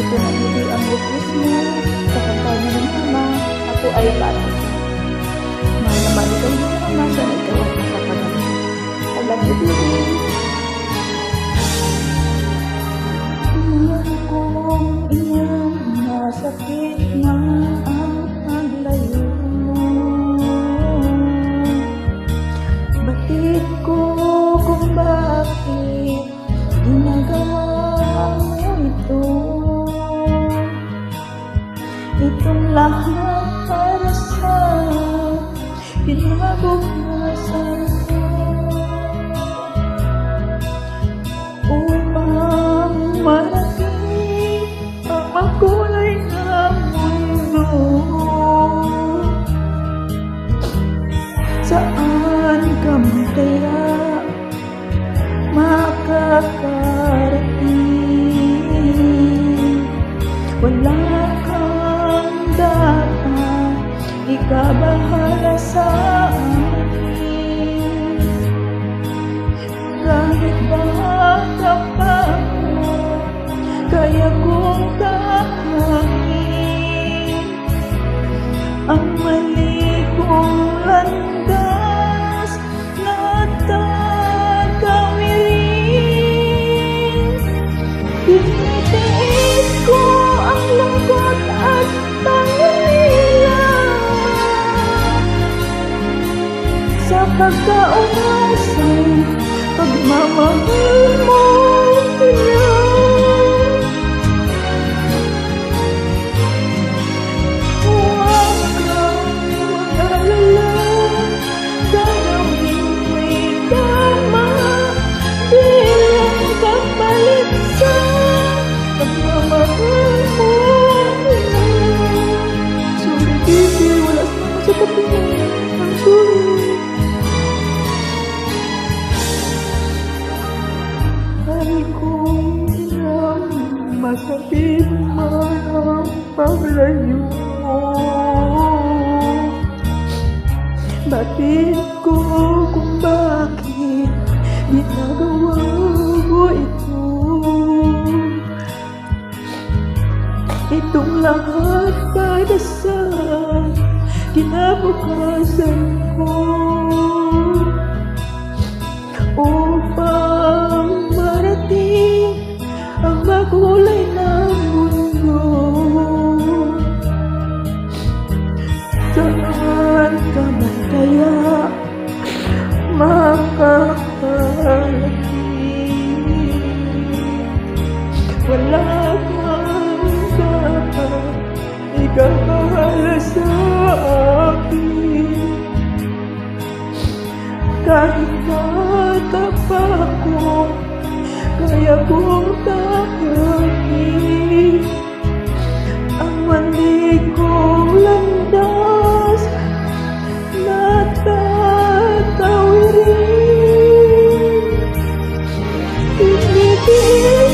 ko na hindi ang request mo. Sa kampanya ng mama, ako ay bata. Mahal na mahal ka ng mama, sana ikaw ang nakapagaling. I love you, baby. Iyan kong iyang nasakit na ang paglayo mo. Batid ko kung bakit ginagawa mo ito. Itong lahat para sa kinabukasan ko. Upang marating ang makulay na mundo. Saan ka man kaya makakarating? Wala kang dapat ikabahala sa akin. Kahit bata pa ako, kaya kong tahakin ang mali kong landas na tatawirin. Tinitiis ko ang lungkot at pangangailangan sa pagkaunasang pagmamahal mo na. Huwag kang mag-alala, gagawin mo'y tama bilang kapalit sa pagmamahal mo na. Sorry baby, wala sa tabi mo. I'm sorry. Ay kung ilang masakit man ang paglayo mo. Batid ko kung bakit ginagawa mo ito. Itong lahat para sa kinabukasan ko. Upang marating ang makulay na mundo. Saan ka man kaya makakarating? Wala kang dapat ikabahala sa akin. Kahit bata pa ako, kaya kong tahakin ang mali kong landas na tatawirin. Tinitiis